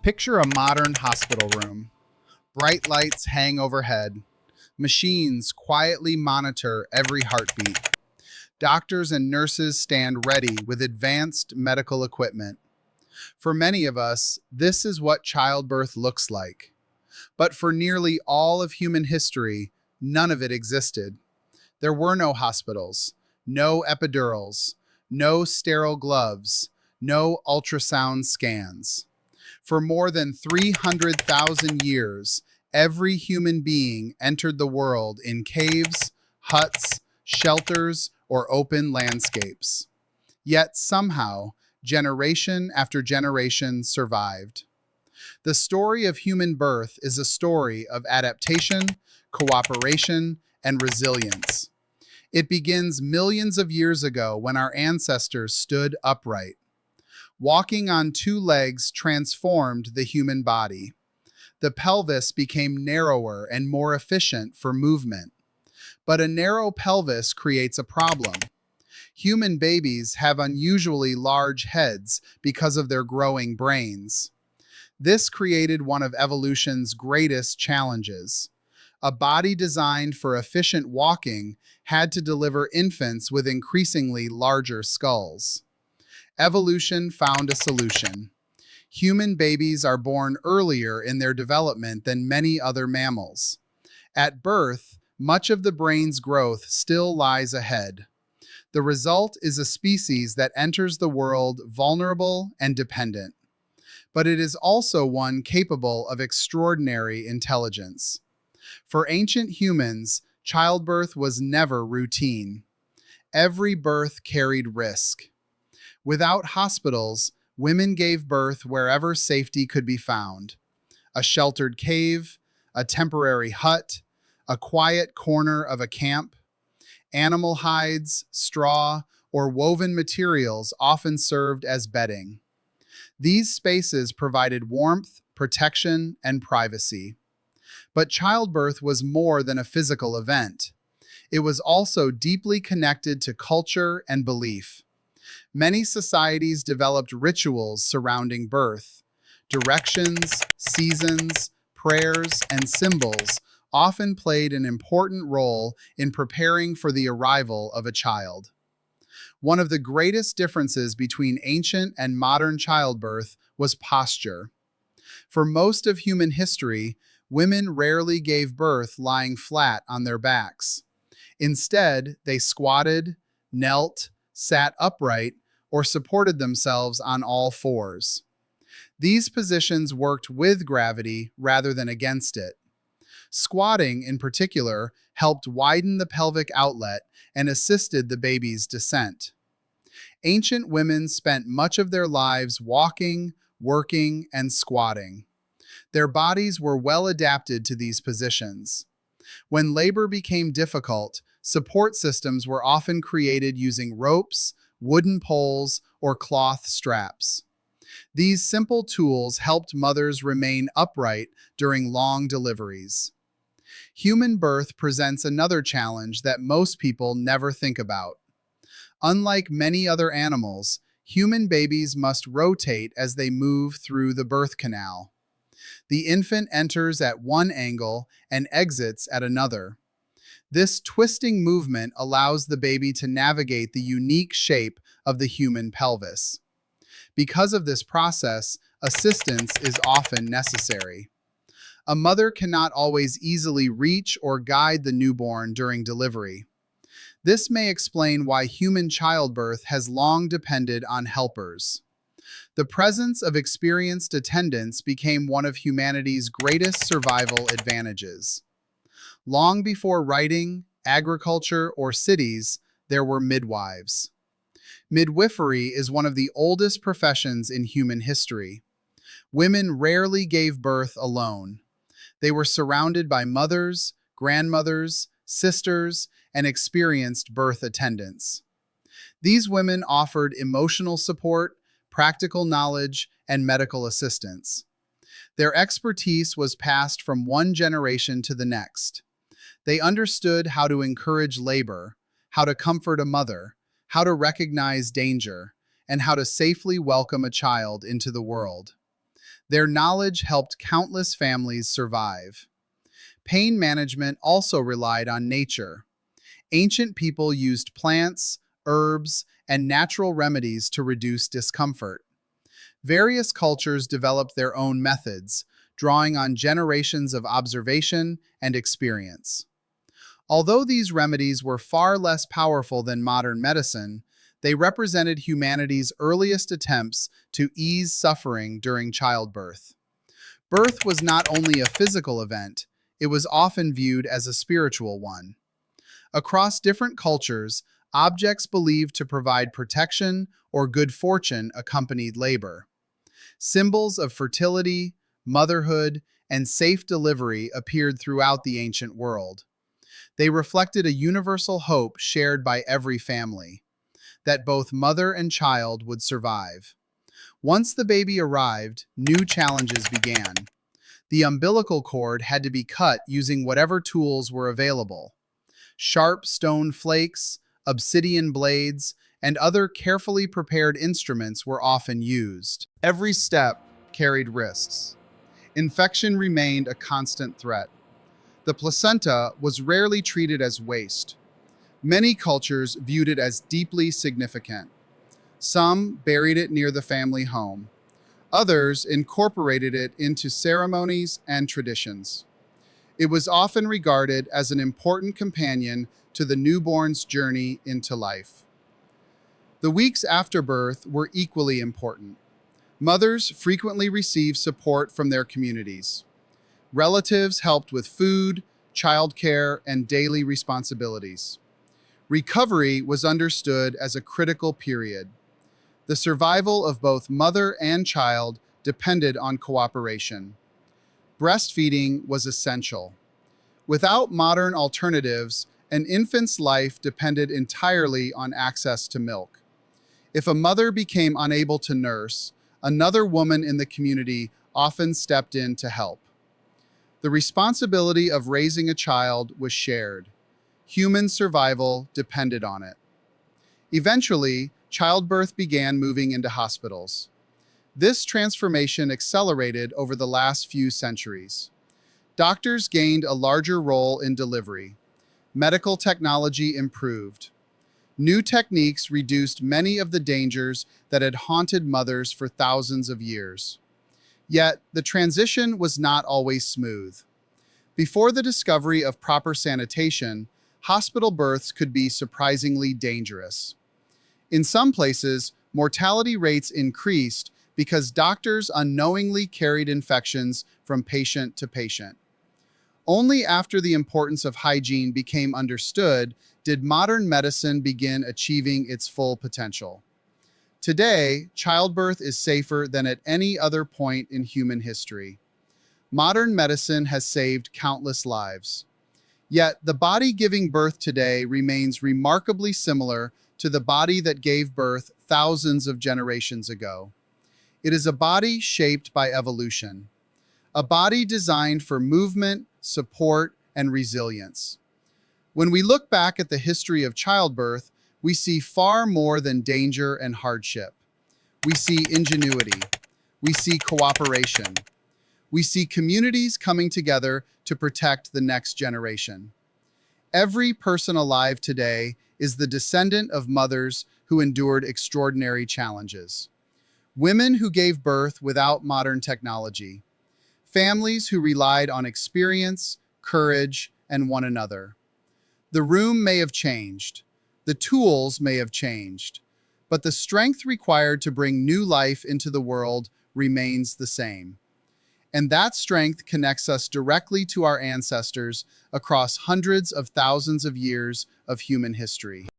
Picture a modern hospital room. Bright lights hang overhead. Machines quietly monitor every heartbeat. Doctors and nurses stand ready with advanced medical equipment. For many of us, this is what childbirth looks like. But for nearly all of human history, none of it existed. There were no hospitals, no epidurals, no sterile gloves, no ultrasound scans. For more than 300,000 years, every human being entered the world in caves, huts, shelters, or open landscapes. Yet somehow, generation after generation survived. The story of human birth is a story of adaptation, cooperation, and resilience. It begins millions of years ago when our ancestors stood upright. Walking on two legs transformed the human body. The pelvis became narrower and more efficient for movement. But a narrow pelvis creates a problem. Human babies have unusually large heads because of their growing brains. This created one of evolution's greatest challenges. A body designed for efficient walking had to deliver infants with increasingly larger skulls. Evolution found a solution. Human babies are born earlier in their development than many other mammals. At birth, much of the brain's growth still lies ahead. The result is a species that enters the world vulnerable and dependent. But it is also one capable of extraordinary intelligence. For ancient humans, childbirth was never routine. Every birth carried risk. Without hospitals, women gave birth wherever safety could be found. A sheltered cave, a temporary hut, a quiet corner of a camp. Animal hides, straw, or woven materials often served as bedding. These spaces provided warmth, protection, and privacy. But childbirth was more than a physical event. It was also deeply connected to culture and belief. Many societies developed rituals surrounding birth. Directions, seasons, prayers, and symbols often played an important role in preparing for the arrival of a child. One of the greatest differences between ancient and modern childbirth was posture. For most of human history, women rarely gave birth lying flat on their backs. Instead, they squatted, knelt, sat upright, or supported themselves on all fours. These positions worked with gravity rather than against it. Squatting, in particular, helped widen the pelvic outlet and assisted the baby's descent. Ancient women spent much of their lives walking, working, and squatting. Their bodies were well adapted to these positions. When labor became difficult, support systems were often created using ropes, wooden poles, or cloth straps. These simple tools helped mothers remain upright during long deliveries. Human birth presents another challenge that most people never think about. Unlike many other animals, human babies must rotate as they move through the birth canal. The infant enters at one angle and exits at another. This twisting movement allows the baby to navigate the unique shape of the human pelvis. Because of this process, assistance is often necessary. A mother cannot always easily reach or guide the newborn during delivery. This may explain why human childbirth has long depended on helpers. The presence of experienced attendants became one of humanity's greatest survival advantages. Long before writing, agriculture, or cities, there were midwives. Midwifery is one of the oldest professions in human history. Women rarely gave birth alone. They were surrounded by mothers, grandmothers, sisters, and experienced birth attendants. These women offered emotional support, practical knowledge, and medical assistance. Their expertise was passed from one generation to the next. They understood how to encourage labor, how to comfort a mother, how to recognize danger, and how to safely welcome a child into the world. Their knowledge helped countless families survive. Pain management also relied on nature. Ancient people used plants, herbs, and natural remedies to reduce discomfort. Various cultures developed their own methods, drawing on generations of observation and experience. Although these remedies were far less powerful than modern medicine, they represented humanity's earliest attempts to ease suffering during childbirth. Birth was not only a physical event, it was often viewed as a spiritual one. Across different cultures, objects believed to provide protection or good fortune accompanied labor. Symbols of fertility, motherhood, and safe delivery appeared throughout the ancient world. They reflected a universal hope shared by every family, that both mother and child would survive. Once the baby arrived, new challenges began. The umbilical cord had to be cut using whatever tools were available. Sharp stone flakes, obsidian blades, and other carefully prepared instruments were often used. Every step carried risks. Infection remained a constant threat. The placenta was rarely treated as waste. Many cultures viewed it as deeply significant. Some buried it near the family home. Others incorporated it into ceremonies and traditions. It was often regarded as an important companion to the newborn's journey into life. The weeks after birth were equally important. Mothers frequently received support from their communities. Relatives helped with food, childcare, and daily responsibilities. Recovery was understood as a critical period. The survival of both mother and child depended on cooperation. Breastfeeding was essential. Without modern alternatives, an infant's life depended entirely on access to milk. If a mother became unable to nurse, another woman in the community often stepped in to help. The responsibility of raising a child was shared. Human survival depended on it. Eventually, childbirth began moving into hospitals. This transformation accelerated over the last few centuries. Doctors gained a larger role in delivery. Medical technology improved. New techniques reduced many of the dangers that had haunted mothers for thousands of years. Yet, the transition was not always smooth. Before the discovery of proper sanitation, hospital births could be surprisingly dangerous. In some places, mortality rates increased because doctors unknowingly carried infections from patient to patient. Only after the importance of hygiene became understood did modern medicine begin achieving its full potential. Today, childbirth is safer than at any other point in human history. Modern medicine has saved countless lives. Yet, the body giving birth today remains remarkably similar to the body that gave birth thousands of generations ago. It is a body shaped by evolution, a body designed for movement, support, and resilience. When we look back at the history of childbirth, we see far more than danger and hardship. We see ingenuity. We see cooperation. We see communities coming together to protect the next generation. Every person alive today is the descendant of mothers who endured extraordinary challenges. Women who gave birth without modern technology. Families who relied on experience, courage, and one another. The room may have changed. The tools may have changed. But the strength required to bring new life into the world remains the same. And that strength connects us directly to our ancestors across hundreds of thousands of years of human history.